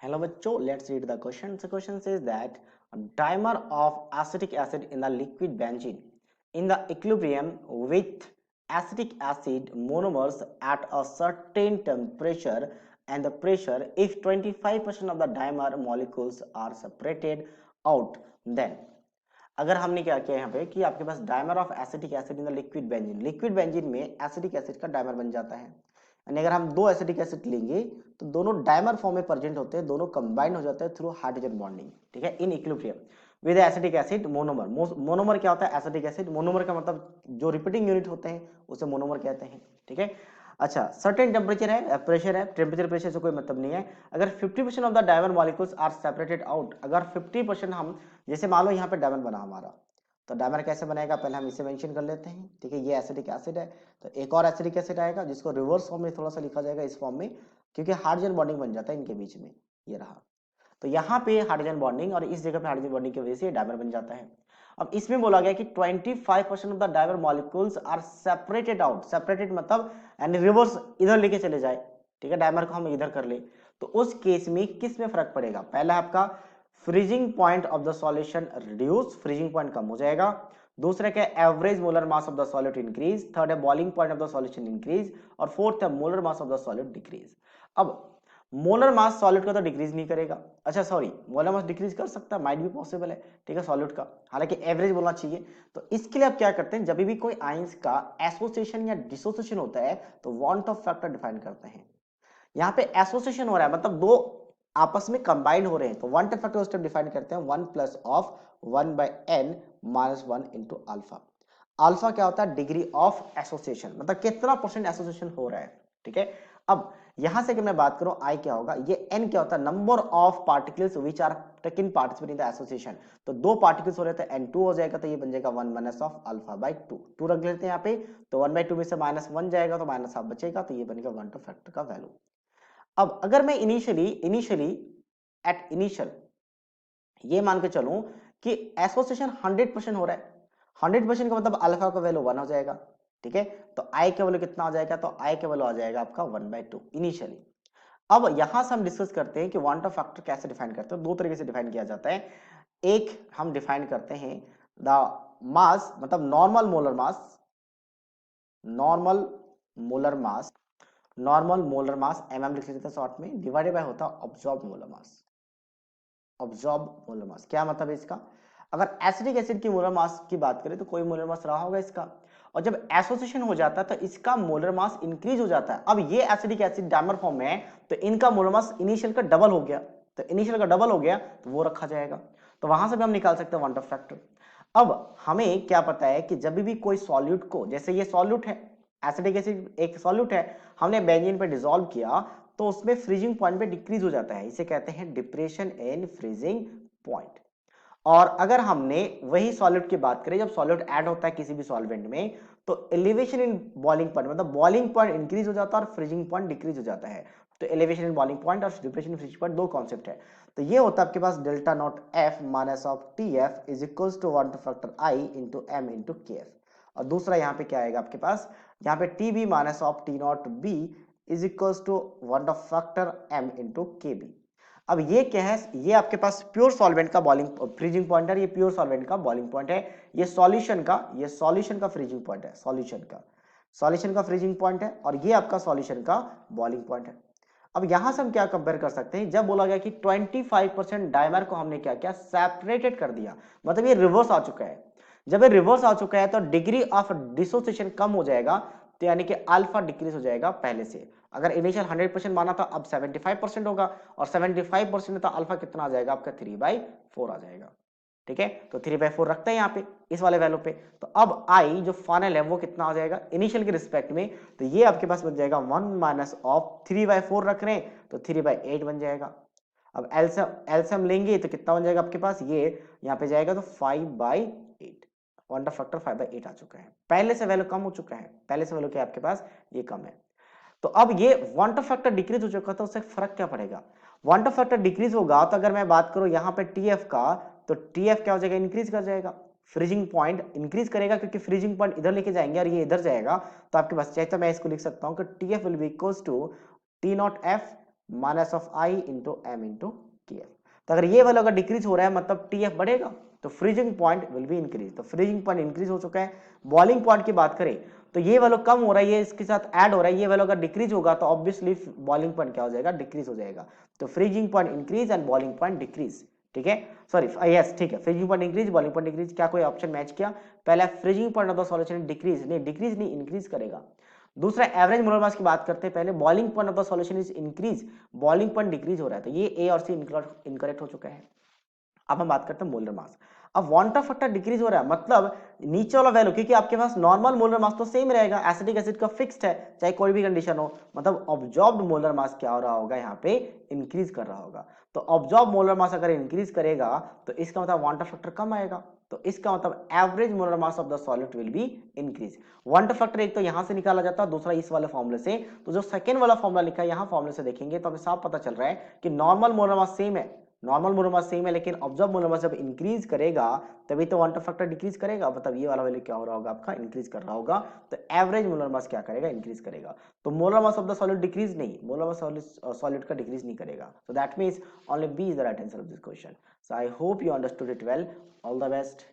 Hello bachcho, let's read the question. The question says that a dimer of acetic acid in the liquid benzene in the equilibrium with acetic acid monomers at a certain temperature and the pressure if 25% of the dimer molecules are separated out, then अगर हमने क्या किया यहाँ पे कि आपके पास dimer of acetic acid in the liquid benzene में एसिटिक एसिड का डायमर बन जाता है। यानी अगर हम दो एसिटिक एसिड लेंगे तो दोनों डायमर फॉर्म में प्रेजेंट होते हैं, दोनों कंबाइंड हो जाते हैं थ्रू हाइड्रोजन बॉन्डिंग, ठीक है, in equilibrium with acetic acid monomer. Monomer क्या होता है? Acetic acid. मोनोमर का मतलब जो रिपीटिंग यूनिट होते हैं उसे मोनोमर कहते हैं, ठीक है। अच्छा, सर्टेन टेम्परेचर है, प्रेशर है, टेम्परेचर प्रेशर से कोई मतलब नहीं है। अगर 50% of the dimer molecules are separated out, अगर 50% हम, जैसे मान लो यहाँ पे डायमर बना हमारा, तो डायमर कैसे बनेगा पहले हम इसे मेंशन कर लेते हैं, ठीक है। ये एसिटिक एसिड है, तो एक और एसिडिक एसिड आएगा जिसको रिवर्स फॉर्म में थोड़ा सा लिखा जाएगा इस फॉर्म में, क्योंकि हाइड्रोजन बॉन्डिंग बन जाता है इनके बीच में, ये रहा। तो यहाँ पे हाइड्रोजन बॉन्डिंग और इस जगह पे हाइड्रोजन बॉन्डिंग की वजह से डायमर बन जाता है। अब इसमें बोला गया कि 25% of the dimer molecules are separated out. Separated मतलब यानी रिवर्स इधर लेके चले जाए, ठीक है, डायमर को हम इधर कर ले, तो उस केस में किस में फर्क पड़ेगा? पहला आपका freezing point of the solution reduce, freezing point कम हो जाएगा। दूसरा क्या? Average molar mass of the solid increase. Third है boiling point of the solution increase. और फोर्थ है molar mass of the solid decrease. अब मोलर मास सॉलिड का तो डिक्रीज नहीं करेगा, अच्छा सॉरी, मोलर मास डिक्रीज कर सकता है, माइट भी पॉसिबल है, ठीक है, सॉलिड का, हालांकि एवरेज बोलना चाहिए। तो इसके लिए आप क्या करते हैं, जब भी कोई आयंस का एसोसिएशन या डिसोसिएशन होता है तो वांट ऑफ फैक्टर डिफाइन करते हैं। यहाँ पे एसोसिएशन हो रहा है मतलब दो आपस में कंबाइंड हो रहे हैं, तो van't Hoff factor step define करते हैं 1 plus of 1 by n minus 1 into alpha. Alpha क्या होता है? डिग्री ऑफ एसोसिएशन, मतलब कितना परसेंट एसोसिएशन हो रहा है, ठीक है। अब यहां से अगर मैं बात करूं आई क्या होगा, ये n क्या होता है? Number of particles which are taken participate in the association. तो दो पार्टिकल्स हो रहे थे, n2 हो जाएगा, तो ये बन जाएगा 1 माइनस ऑफ अल्फा बाय 2, 2 रख लेते हैं यहाँ पे, तो 1 बाय 2 में से माइनस 1 जाएगा तो माइनस हाफ बचेगा, तो ये बनेगा 1 टू फैक्टर का वैल्यू। अब अगर मैं इनिशियली एट इनिशियल ये मान के चलूं कि एसोसिएशन 100% हो रहा है, 100% का मतलब अल्फा का वैल्यू 1 हो जाएगा, ठीक है। तो आई का वैल्यू कितना आ जाएगा? तो आई का वैल्यू आ जाएगा आपका 1/2 इनिशियली। अब यहां से हम डिस्कस करते हैं कि क्वांटम फैक्टर कैसे डिफाइन करते हैं। दो तरीके से डिफाइन किया जाता है। एक हम डिफाइन करते हैं द मास, मतलब normal molar mass, normal molar mass, normal molar mass mm लिख लेते हैं शॉर्ट में, डिवाइडेड बाय होता है absorb molar mass. Absorb molar mass क्या मतलब है इसका? अगर एसिडिक एसिड की मोलर मास की बात करें तो कोई मोलर मास रहा होगा इसका, और जब एसोसिएशन हो जाता है तो इसका मोलर मास इंक्रीज हो जाता है। अब ये एसिडिक एसिड डायमर फॉर्म में है तो इनका मोलर मास इनिशियल का डबल हो गया, तो इनिशियल का डबल हो गया तो वो रखा जाएगा, तो वहां से भी हम निकाल सकते हैं वन ऑफ फैक्टर। अब हमें क्या पता है कि जब भी कोई सॉल्यूट को, जैसे ये सॉल्यूट है, एसिडिक एसिड एक सॉल्यूट है, हमने बेंजीन पे डिसॉल्व किया तो उसमें फ्रीजिंग पॉइंट पे डिक्रीज हो जाता है, इसे कहते हैं डिप्रेशन इन फ्रीजिंग पॉइंट। और अगर हमने वही सॉलिड की बात करें, जब सॉलिड ऐड होता है किसी भी सॉल्वेंट में तो एलिवेशन इन बॉइलिंग पॉइंट, मतलब बॉइलिंग पॉइंट इंक्रीज हो जाता है और फ्रीजिंग पॉइंट डिक्रीज हो जाता है। तो एलिवेशन इन बॉइलिंग पॉइंट और डिप्रेशन इन फ्रीजिंग पॉइंट दो कॉन्सेप्ट है। तो ये होता है आपके पास delta not F minus of T F is equals to 1 factor I into M into K F. और दूसरा यहाँ पे क्या आएगा आपके पास, यहाँ पे T B minus of T not B is equals to 1 factor M into K B. अब ये क्या है, ये आपके पास प्योर सॉल्वेंट का बॉइलिंग फ्रीजिंग पॉइंट है, ये प्योर सॉल्वेंट का बॉइलिंग पॉइंट है, ये सॉल्यूशन का फ्रीजिंग पॉइंट है, सॉल्यूशन का फ्रीजिंग पॉइंट है, और ये आपका सॉल्यूशन का बॉइलिंग पॉइंट है। अब यहां से हम क्या कंपेयर कर सकते हैं, जब बोला गया कि 25% डायमर को हमने क्या किया, सेपरेटेड कर दिया, मतलब ये रिवर्स आ चुका है। जब ये रिवर्स आ चुका है तो डिग्री ऑफ डिसोसिएशन कम हो जाएगा, तो यानी कि अल्फा डिक्रीज हो जाएगा पहले से। अगर इनिशियल 100% माना था, अब 75% होगा, और 75% तो अल्फा कितना आ जाएगा आपका 3/4 आ जाएगा, ठीक है। तो 3/4 रखते हैं यहाँ पे इस वाले वैल्यू पे। तो अब आई जो फाइनल है वो कितना आ जाएगा इनिशियल के रिस्पेक्ट में, तो ये आपके पास बन जाएगा 1 माइनस ऑफ 3/4 रख रहे हैं तो 3/8 बन जाएगा। अब एलसीएम लेंगे तो कितना बन जाएगा आपके पास, ये यहाँ पे जाएगा तो 5/8, वन फैक्टर 5/8 आ चुका है, पहले से वैल्यू कम हो चुका है, पहले से वैल्यू क्या आपके पास ये कम है। तो अब ये वन फैक्टर डिक्रीज हो चुका था, उससे फर्क क्या पड़ेगा, वन फैक्टर डिक्रीज होगा तो अगर मैं बात करूं यहाँ पे टीएफ का, तो टीएफ क्या हो जाएगा, इंक्रीज कर जाएगा, फ्रीजिंग पॉइंट इंक्रीज करेगा, क्योंकि फ्रीजिंग पॉइंट इधर लेके जाएंगे और ये इधर जाएगा, तो आपके पास चाहे तो मैं इसको लिख सकता हूं कि TF will be equals to T not F minus of I into M into T F. तो अगर ये वाला अगर डिक्रीज हो रहा है मतलब टी एफ बढ़ेगा, तो freezing point will be increase. तो फ्रीजिंग पॉइंट इंक्रीज हो चुका है। बॉइलिंग पॉइंट की बात करें तो ये वाला कम हो रहा है, ये इसके साथ ऐड हो रहा है, ये वाला अगर डिक्रीज होगा तो ऑब्वियसली बॉइलिंग पॉइंट क्या हो जाएगा, डिक्रीज हो जाएगा। तो freezing point increase and boiling point decrease. ठीक है, सॉरी यस ठीक है, freezing point increase, boiling point decrease. क्या कोई ऑप्शन मैच किया? पहला freezing point of the solution decrease, नहीं डिक्रीज नहीं इंक्रीज करेगा। दूसरा एवरेज मोलर मास की बात करते हैं, पहले boiling point of the solution is increase, boiling point decrease हो रहा है, तो ये ए और सी इनकरेक्ट हो चुका है। अब हम बात करते हैं मोलर मास। अब वांटा फैक्टर डिक्रीज हो रहा है मतलब नीचे वाला वैल्यू, क्योंकि आपके पास नॉर्मल मोलर मास तो सेम रहेगा, एसिटिक एसिड का फिक्स्ड है चाहे कोई भी कंडीशन हो, मतलब ऑब्जॉर्ब्ड मोलर मास क्या हो रहा होगा यहाँ पे, इंक्रीज कर रहा होगा। तो ऑब्जॉर्ब मोलर मास अगर इंक्रीज करेगा तो इसका मतलब वांटा फैक्टर कम आएगा, तो इसका मतलब average molar mass of the solute will be increase. Van't factor एक तो यहां से निकाला जाता है, दूसरा इस वाले फॉर्मूले से। तो जो सेकंड वाला फॉर्मूला लिखा है यहाँ फॉर्मूले से देखेंगे तो हमें साफ पता चल रहा है कि नॉर्मल मोलर मास सेम है, नॉर्मल मोलर मास सेम है, लेकिन ऑब्जर्व मोलर मास जब इंक्रीज करेगा तभी तो वांटा फैक्टर डिक्रीज करेगा, मतलब ये वाला वैल्यू क्या हो रहा होगा आपका, इंक्रीज कर रहा होगा। तो एवरेज मोलर मास क्या करेगा, इंक्रीज करेगा। तो molar mass of the solid decrease नहीं, मोलर मास सॉलिड का डिक्रीज नहीं करेगा। So that means only B is the right answer of this question. So I hope you understood it well. All the best.